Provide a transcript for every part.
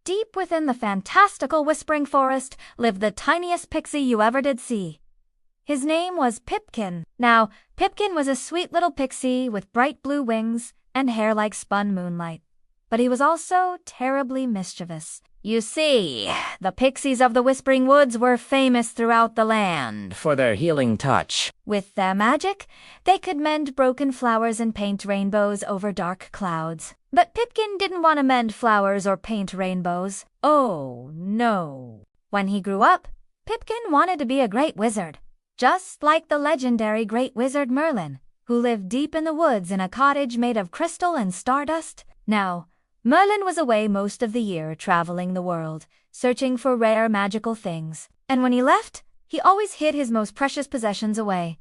deep within the fantastical whispering forest lived the tiniest pixie you ever did see. His name was Pipkin. Now, Pipkin was a sweet little pixie with bright blue wings and hair like spun moonlight. But he was also terribly mischievous. You see, the pixies of the Whispering Woods were famous throughout the land for their healing touch. With their magic, they could mend broken flowers and paint rainbows over dark clouds. But Pipkin didn't want to mend flowers or paint rainbows. Oh, no. When he grew up, Pipkin wanted to be a great wizard, just like the legendary great wizard Merlin, who lived deep in the woods in a cottage made of crystal and stardust. Now, Merlin was away most of the year traveling the world, searching for rare magical things. And when he left, he always hid his most precious possessions away.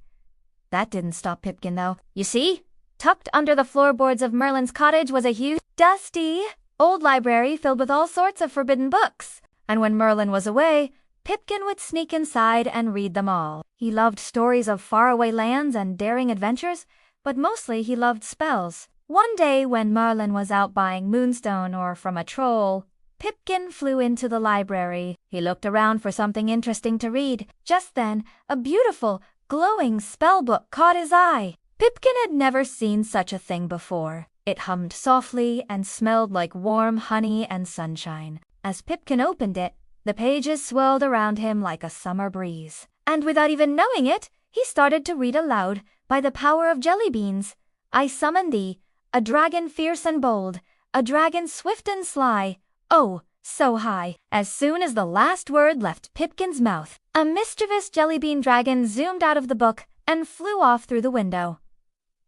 That didn't stop Pipkin, though. You see, tucked under the floorboards of Merlin's cottage was a huge, dusty, old library filled with all sorts of forbidden books. And when Merlin was away, Pipkin would sneak inside and read them all. He loved stories of faraway lands and daring adventures, but mostly he loved spells. One day when Merlin was out buying moonstone or from a troll, Pipkin flew into the library. He looked around for something interesting to read. Just then, a beautiful, glowing spell book caught his eye. Pipkin had never seen such a thing before. It hummed softly and smelled like warm honey and sunshine. As Pipkin opened it, the pages swirled around him like a summer breeze. And without even knowing it, he started to read aloud, "By the power of jelly beans, I summon thee, a dragon fierce and bold, a dragon swift and sly, oh, so high." As soon as the last word left Pipkin's mouth, a mischievous jellybean dragon zoomed out of the book and flew off through the window.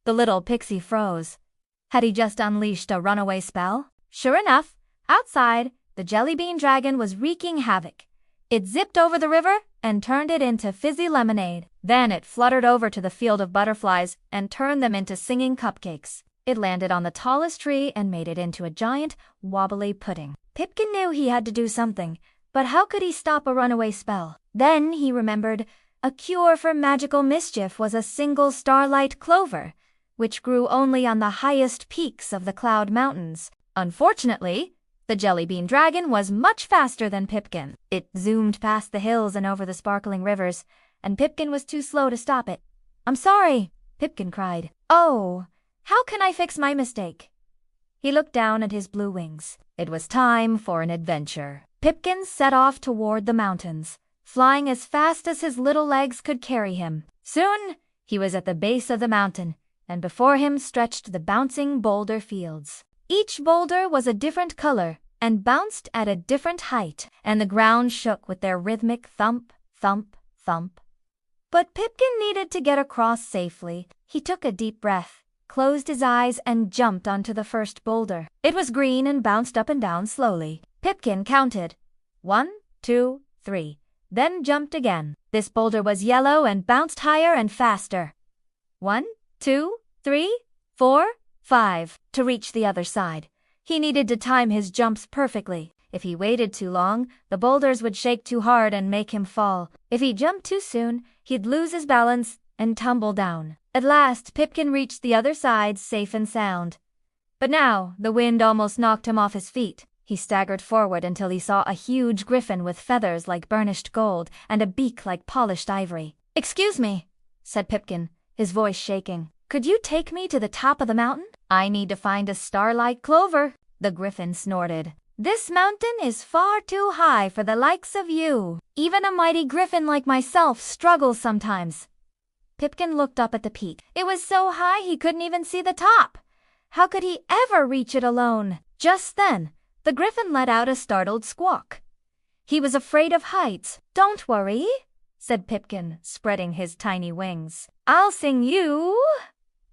The little pixie froze. Had he just unleashed a runaway spell? Sure enough, outside, the jellybean dragon was wreaking havoc. It zipped over the river and turned it into fizzy lemonade. Then it fluttered over to the field of butterflies and turned them into singing cupcakes. It landed on the tallest tree and made it into a giant, wobbly pudding. Pipkin knew he had to do something, but how could he stop a runaway spell? Then he remembered a cure for magical mischief was a single starlight clover, which grew only on the highest peaks of the Cloud Mountains. Unfortunately, the jellybean dragon was much faster than Pipkin. It zoomed past the hills and over the sparkling rivers, and Pipkin was too slow to stop it. "I'm sorry," Pipkin cried. "Oh, how can I fix my mistake?" He looked down at his blue wings. It was time for an adventure. Pipkin set off toward the mountains, flying as fast as his little legs could carry him. Soon, he was at the base of the mountain, and before him stretched the bouncing boulder fields. Each boulder was a different color and bounced at a different height, and the ground shook with their rhythmic thump, thump, thump. But Pipkin needed to get across safely. He took a deep breath, closed his eyes, and jumped onto the first boulder. It was green and bounced up and down slowly. Pipkin counted 1, 2, 3, then jumped again. This boulder was yellow and bounced higher and faster. 1, 2, 3, 4, 5. To reach the other side, he needed to time his jumps perfectly. If he waited too long, the boulders would shake too hard and make him fall. If he jumped too soon, he'd lose his balance and tumble down. At last, Pipkin reached the other side safe and sound. But now, the wind almost knocked him off his feet. He staggered forward until he saw a huge griffin with feathers like burnished gold and a beak like polished ivory. "Excuse me," said Pipkin, his voice shaking. "Could you take me to the top of the mountain? I need to find a starlight clover." The griffin snorted. "This mountain is far too high for the likes of you. Even a mighty griffin like myself struggles sometimes." Pipkin looked up at the peak. It was so high he couldn't even see the top. How could he ever reach it alone? Just then, the griffin let out a startled squawk. He was afraid of heights. "Don't worry," said Pipkin, spreading his tiny wings. "I'll sing you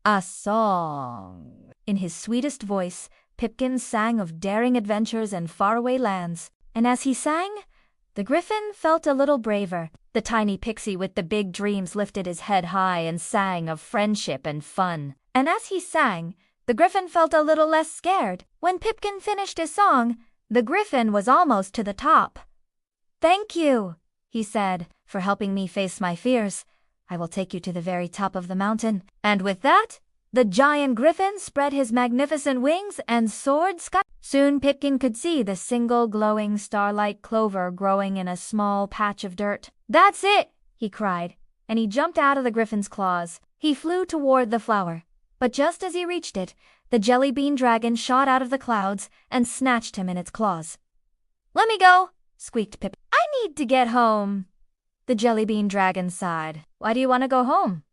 a song." In his sweetest voice, Pipkin sang of daring adventures and faraway lands. And as he sang, the griffin felt a little braver. The tiny pixie with the big dreams lifted his head high and sang of friendship and fun. And as he sang, the griffin felt a little less scared. When Pipkin finished his song, the griffin was almost to the top. "Thank you," he said, "for helping me face my fears. I will take you to the very top of the mountain." And with that, The giant griffin spread his magnificent wings and soared sky. Soon Pipkin could see the single glowing starlight clover growing in a small patch of dirt. "That's it!" he cried, and he jumped out of the griffin's claws. He flew toward the flower, but just as he reached it, the jelly bean dragon shot out of the clouds and snatched him in its claws. "Let me go!" squeaked Pip. "I need to get home." The jelly bean dragon sighed. "Why do you want to go home?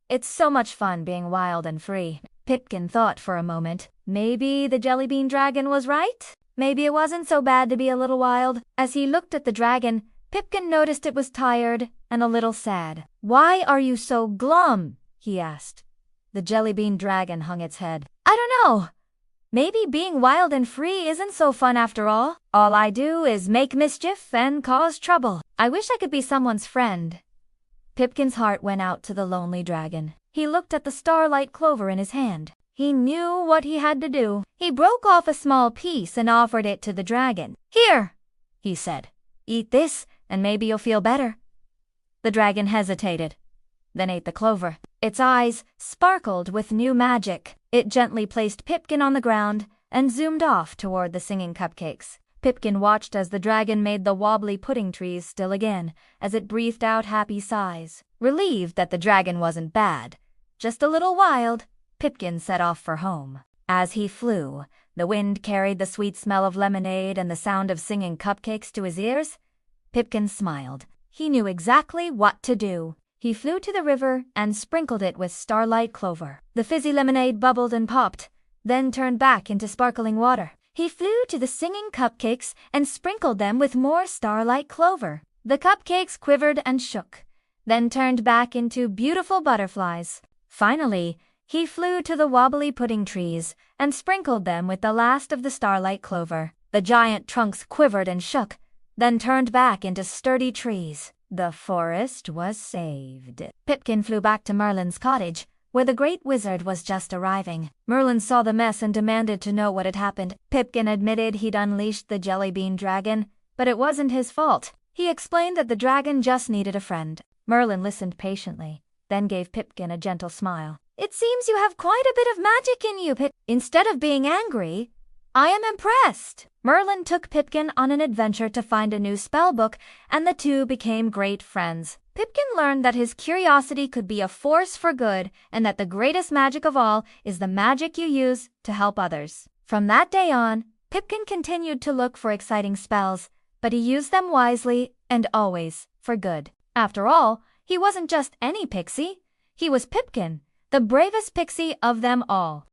It's so much fun being wild and free." Pipkin thought for a moment. Maybe the jelly bean dragon was right? Maybe it wasn't so bad to be a little wild. As he looked at the dragon, Pipkin noticed it was tired and a little sad. "Why are you so glum?" he asked. The jelly bean dragon hung its head. "I don't know. Maybe being wild and free isn't so fun after all. All I do is make mischief and cause trouble. I wish I could be someone's friend." Pipkin's heart went out to the lonely dragon. He looked at the starlight clover in his hand. He knew what he had to do. He broke off a small piece and offered it to the dragon. "Here," he said. "Eat this and maybe you'll feel better." The dragon hesitated, then ate the clover. Its eyes sparkled with new magic. It gently placed Pipkin on the ground and zoomed off toward the singing cupcakes. Pipkin watched as the dragon made the wobbly pudding trees still again, as it breathed out happy sighs. Relieved that the dragon wasn't bad, just a little wild, Pipkin set off for home. As he flew, the wind carried the sweet smell of lemonade and the sound of singing cupcakes to his ears. Pipkin smiled. He knew exactly what to do. He flew to the river and sprinkled it with starlight clover. The fizzy lemonade bubbled and popped, then turned back into sparkling water. He flew to the singing cupcakes and sprinkled them with more starlight clover. The cupcakes quivered and shook, then turned back into beautiful butterflies. Finally, he flew to the wobbly pudding trees and sprinkled them with the last of the starlight clover. The giant trunks quivered and shook, then turned back into sturdy trees. The forest was saved. Pipkin flew back to Merlin's cottage, where the great wizard was just arriving. Merlin saw the mess and demanded to know what had happened. Pipkin admitted he'd unleashed the jelly bean dragon, but it wasn't his fault. He explained that the dragon just needed a friend. Merlin listened patiently, then gave Pipkin a gentle smile. "It seems you have quite a bit of magic in you, Pip." Instead of being angry, "I am impressed." Merlin took Pipkin on an adventure to find a new spell book, and the two became great friends. Pipkin learned that his curiosity could be a force for good, and that the greatest magic of all is the magic you use to help others. From that day on, Pipkin continued to look for exciting spells, but he used them wisely and always for good. After all, he wasn't just any pixie. He was Pipkin, the bravest pixie of them all.